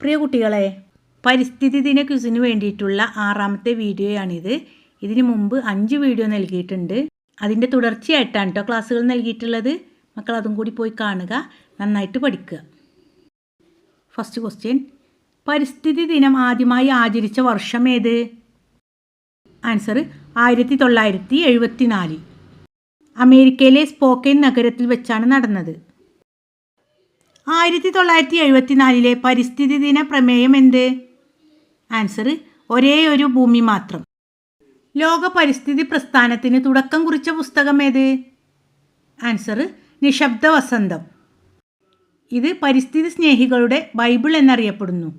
പ്രിയ കുട്ടികളെ, പരിസ്ഥിതി ദിന ക്വിസിന് വേണ്ടിയിട്ടുള്ള 6ാമത്തെ വീഡിയോയാണിത്. ഇതിനു മുമ്പ് 5 വീഡിയോ നൽകിയിട്ടുണ്ട്. അതിൻ്റെ തുടർച്ചയായിട്ടാണ് കേട്ടോ ക്ലാസ്സുകൾ നൽകിയിട്ടുള്ളത്. മക്കൾ അതും കൂടി പോയി കാണുക, നന്നായിട്ട് പഠിക്കുക. ഫസ്റ്റ് ക്വസ്റ്റ്യൻ, പരിസ്ഥിതി ദിനം ആദ്യമായി ആചരിച്ച വർഷം ഏത്? ആൻസർ 1974. അമേരിക്കയിലെ സ്പോക്കെയിൻ നഗരത്തിൽ വെച്ചാണ് നടന്നത്. 1974 പരിസ്ഥിതി ദിന പ്രമേയം എന്ത്? ആൻസർ ഒരേ ഒരു ഭൂമി മാത്രം. ലോക പരിസ്ഥിതി പ്രസ്ഥാനത്തിന് തുടക്കം കുറിച്ച പുസ്തകം ഏത്? ആൻസർ നിശബ്ദ വസന്തം. ഇത് പരിസ്ഥിതി സ്നേഹികളുടെ ബൈബിൾ എന്നറിയപ്പെടുന്നു.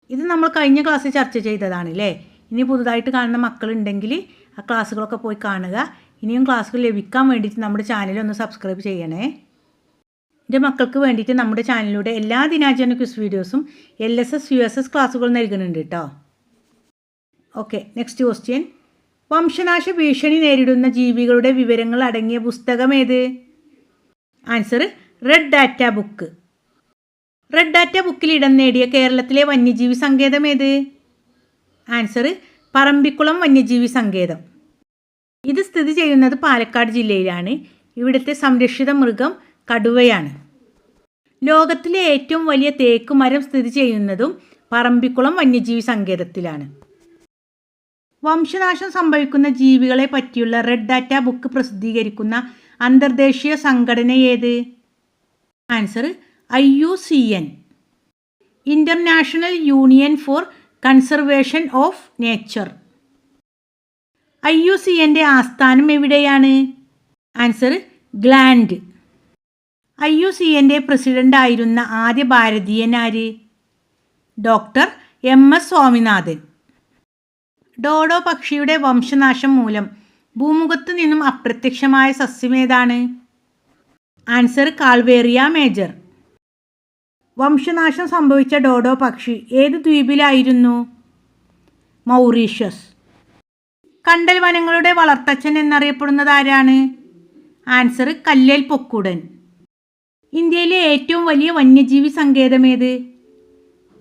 ഇത് നമ്മൾ കഴിഞ്ഞ ക്ലാസ്സിൽ ചർച്ച ചെയ്തതാണ് അല്ലേ. ഇനി പുതുതായിട്ട് കാണുന്ന മക്കളുണ്ടെങ്കിൽ ആ ക്ലാസ്സുകളൊക്കെ പോയി കാണുക. ഇനിയും ക്ലാസ്സുകൾ ലഭിക്കാൻ വേണ്ടിയിട്ട് നമ്മുടെ ചാനലൊന്ന് സബ്സ്ക്രൈബ് ചെയ്യണേ. എൻ്റെ മക്കൾക്ക് വേണ്ടിയിട്ട് നമ്മുടെ ചാനലിലൂടെ എല്ലാ ദിനാചരണ ക്വിസ് വീഡിയോസും LSS USS ക്ലാസ്സുകൾ നൽകുന്നുണ്ട് കേട്ടോ. ഓക്കെ, നെക്സ്റ്റ് ക്വസ്റ്റ്യൻ, വംശനാശ ഭീഷണി നേരിടുന്ന ജീവികളുടെ വിവരങ്ങൾ അടങ്ങിയ പുസ്തകം ഏത്? Answer red data book. Red data ബുക്കിൽ ഇടം നേടിയ കേരളത്തിലെ വന്യജീവി സങ്കേതം ഏത്? ആൻസർ പറമ്പിക്കുളം വന്യജീവി സങ്കേതം. ഇത് സ്ഥിതി ചെയ്യുന്നത് പാലക്കാട് ജില്ലയിലാണ്. ഇവിടുത്തെ സംരക്ഷിത മൃഗം കടുവയാണ്. ലോകത്തിലെ ഏറ്റവും വലിയ തേക്ക് മരം സ്ഥിതി ചെയ്യുന്നതും പറമ്പിക്കുളം വന്യജീവി സങ്കേതത്തിലാണ്. വംശനാശം സംഭവിക്കുന്ന ജീവികളെ പറ്റിയുള്ള റെഡ് ഡാറ്റ ബുക്ക് പ്രസിദ്ധീകരിക്കുന്ന അന്തർദേശീയ സംഘടന ഏത്? Answer IUCN, international union for conservation of nature. IUCNൻ്റെ ആസ്ഥാനം എവിടെയാണ്? Answer gland. IUCNൻ്റെ പ്രസിഡന്റ് ആയിരുന്ന ആദ്യ ഭാരതീയൻ ആര്? Doctor MS Swaminathan. ഡോഡോ പക്ഷിയുടെ വംശനാശം മൂലം ഭൂമുഖത്തു നിന്നും അപ്രത്യക്ഷമായ സസ്യമേതാണ്? Answer കാൾവേറിയ major. വംശനാശം സംഭവിച്ച ഡോഡോ പക്ഷി ഏത് ദ്വീപിലായിരുന്നു? മൗറീഷ്യസ്. കണ്ടൽ വനങ്ങളുടെ വളർത്തച്ഛൻ എന്നറിയപ്പെടുന്നത് ആരാണ്? ആൻസർ കല്ലേൽ പൊക്കുടൻ. ഇന്ത്യയിലെ ഏറ്റവും വലിയ വന്യജീവി സങ്കേതം ഏത്?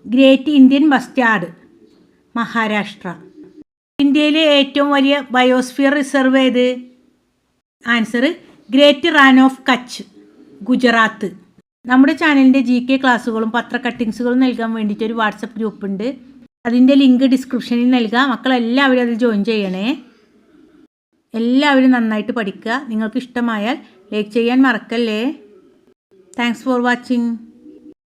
Great Indian bustard, Maharashtra. ഇന്ത്യയിലെ ഏറ്റവും വലിയ ബയോസ്ഫിയർ റിസർവ് ഏത്? Answer great Rann of Kutch, Gujarat. നമ്മുടെ ചാനലിൻ്റെ GK ക്ലാസ്സുകളും പത്ര കട്ടിങ്സുകളും നൽകാൻ വേണ്ടിയിട്ടൊരു വാട്സപ്പ് ഗ്രൂപ്പ് ഉണ്ട്. അതിൻ്റെ ലിങ്ക് ഡിസ്ക്രിപ്ഷനിൽ നൽകാം. മക്കളെല്ലാവരും അതിൽ ജോയിൻ ചെയ്യണേ. എല്ലാവരും നന്നായിട്ട് പഠിക്കുക. നിങ്ങൾക്ക് ഇഷ്ടമായാൽ ലൈക്ക് ചെയ്യാൻ മറക്കല്ലേ. Thanks for watching.